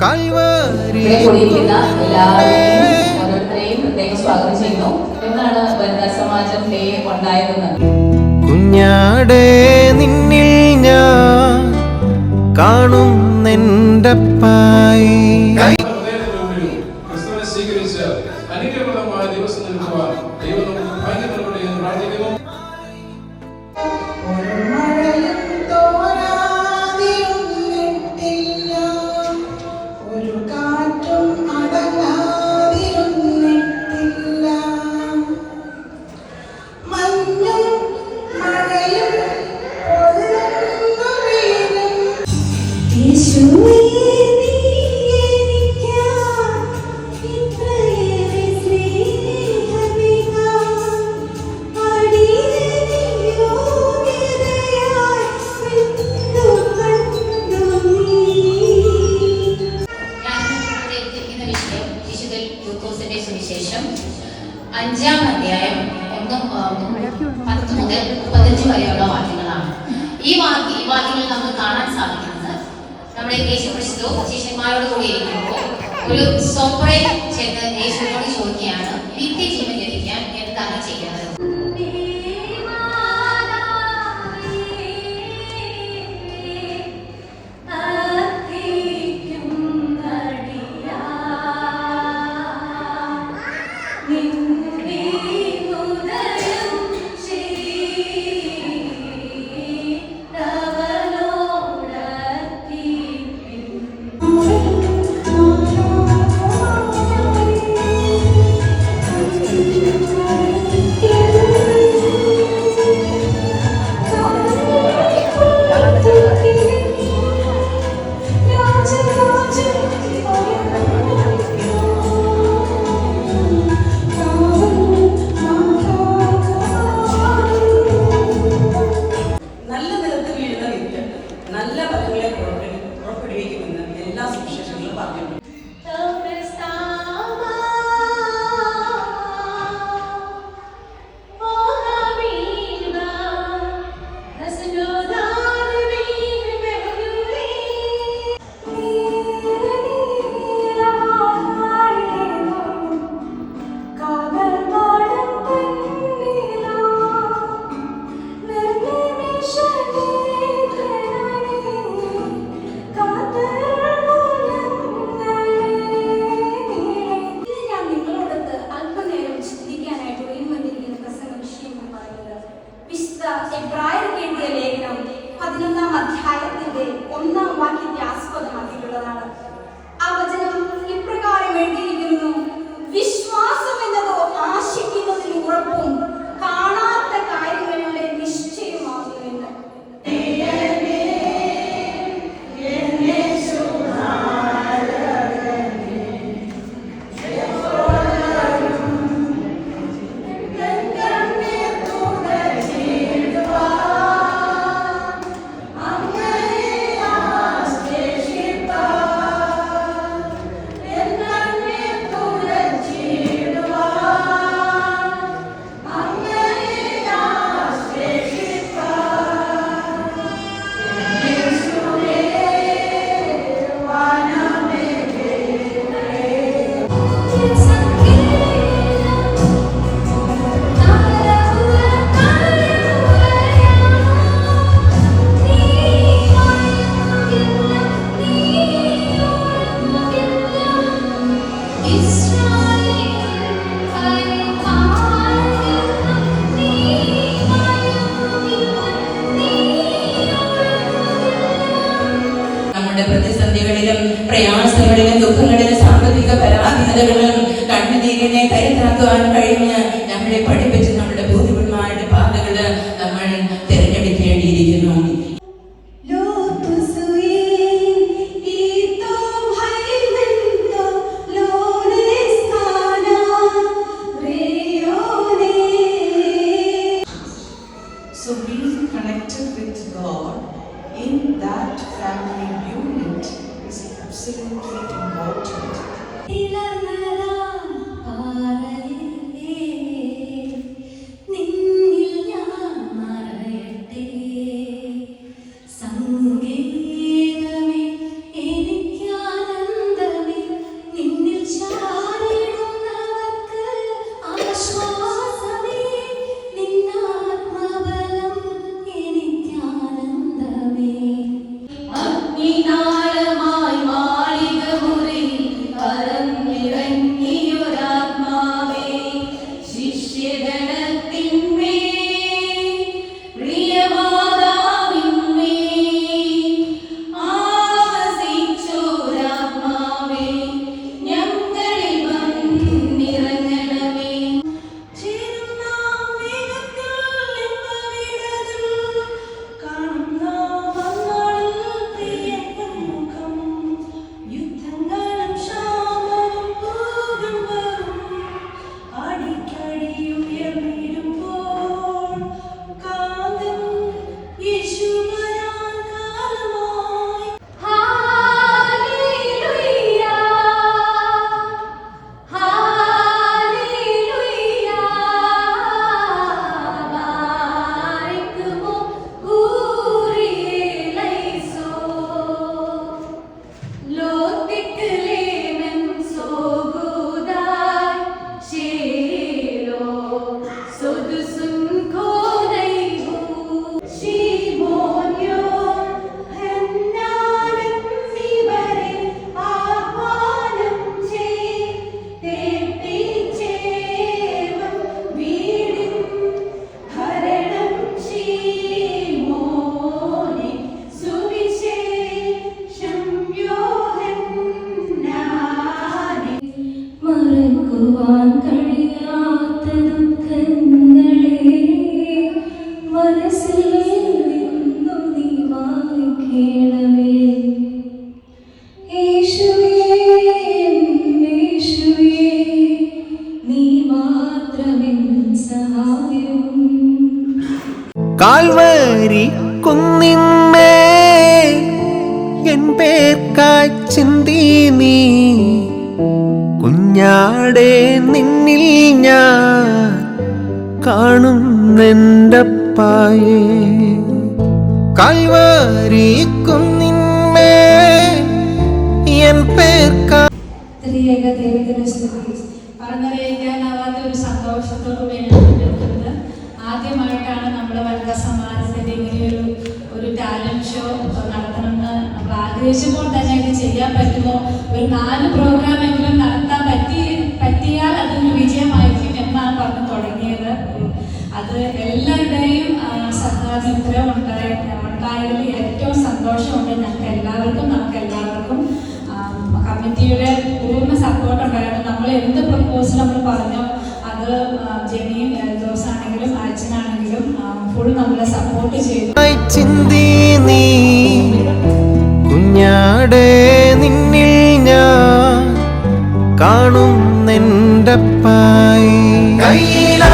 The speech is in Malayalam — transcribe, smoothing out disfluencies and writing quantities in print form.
കൂടിയിരിക്കുന്ന എല്ലാവരെയും ഓരോരുത്തരെയും പ്രത്യേകം സ്വാഗതം ചെയ്യുന്നു. എന്നാണ് വനിതാ സമാജം ഡേ ഉണ്ടായതെന്ന്. കുഞ്ഞാടേ നിന്നിൽ ഞാൻ കാണുന്നെൻ്റെ പായി അനുഗ്രഹമായ ദിവസം നൽകുവാൻ ദൈവം നമുക്ക് ഭാഗ്യം നൽകട്ടെ എന്ന് പ്രാർത്ഥിക്കുന്നു. സുവിശേഷം 5-ാം അധ്യായം 1-10 മുതൽ 35 വരെയുള്ള വാക്യങ്ങളാണ്. ഈ വാക്യങ്ങളിൽ നമുക്ക് കാണാൻ സാധിക്കുന്നത് നമ്മുടെ യേശുക്രിസ്തു ശിഷ്യന്മാരോട് കൂടി ഇരിക്കുമ്പോൾ ഒരു സോപ്രേ ചെന്ന് യേശുവിനോട് ചോദിക്കുകയാണ്, നിത്യജീവൻ ലഭിക്കാൻ എന്താണ് ചെയ്യുന്നത്? ലേഖനം 11-ാം അധ്യായത്തിന്റെ 1-ാം വാക്യത്തെ ആസ്പദമാക്കിയിട്ടുള്ളതാണ്. ആ വചനം ഇപ്രകാരം എഴുതിയിരിക്കുന്നു: വിശ്വാസം എന്നതോ ആശിക്കുന്നതിന് ഉറപ്പും കാണാത്ത കാര്യങ്ങളുടെ നിശ്ചയമാകുന്നുവെന്ന്. പ്രതിസന്ധികളിലും പ്രയാസങ്ങളിലും ദുഃഖങ്ങളിലും സാമ്പത്തിക പരാധീനതകളിലും കണ്ണുനീരിനെ കരുത്താക്കുവാൻ കഴിഞ്ഞ് നമ്മളെ പഠിപ്പിച്ച് നമ്മുടെ ബോധ്യപന്മാരുടെ പാതകള് നമ്മൾ തിരഞ്ഞെടുക്കേണ്ടിയിരിക്കുന്നു. So being connected with God in that family unit is absolutely important. സംഗീതമേ എനിക്കാനന്ദ മറക്കുവാൻ കഴിയാത്ത ദുഃഖങ്ങളെ മനസ്സിൽ നിന്നു നീ മായ്ക്കണമേ. യേശുവേ, യേശുവേ, നീ മാത്രമെൻ സഹായം. കാൽവരി കുന്നിന്മേ എൻ പേർക്കായി ചിന്തി നീ കുഞ്ഞാടെ നിന്നിൽ ഞാൻ കാണുന്നെൻ്റപ്പായേ. കാൽവരി കുന്നിന്മേ എൻ പേർക്കായി ത്രിയേക ദൈവത്തിന്റെ സ്തുതി. പറഞ്ഞറിയിക്കാനാവാത്ത ഒരു സന്തോഷത്തോടുകൂടിയാണ് നിൽക്കുന്നത്. ആദ്യമായിട്ടാണ് നമ്മുടെ വനിതാ സമാജത്തിന്റെ ഇങ്ങനെയൊരു ടാലന്റ് ഷോ നടത്തണമെന്ന് നമ്മൾ ആഗ്രഹിച്ചപ്പോൾ തന്നെ ഇത് ചെയ്യാൻ പറ്റുമോ, ഒരു 4 പ്രോഗ്രാമെങ്കിലും നടത്താൻ പറ്റിയാൽ അതൊരു വിജയമായിരിക്കും എന്നാണ് പറഞ്ഞു തുടങ്ങിയത്. അത് എല്ലാവരുടെയും സഹകാരം ഉണ്ടായതിൽ ഏറ്റവും സന്തോഷമുണ്ട് നമുക്ക് എല്ലാവർക്കും. കമ്മിറ്റിയുടെ പൂർണ്ണ സപ്പോർട്ട് ഉണ്ടായിരുന്നു. നമ്മൾ എന്ത് പ്രപ്പോസൽ നമ്മൾ പറഞ്ഞോ അത് ജെനിയും ജോസാണെങ്കിലും അച്ഛനാണെങ്കിലും ഫുൾ നമ്മളെ സപ്പോർട്ട് ചെയ്തു. ചിന്തി നീ കുഞ്ഞാടെ നിന്നിൽ ഞാൻ കാണുന്നെൻ്റപ്പായി. കയ്യിലാ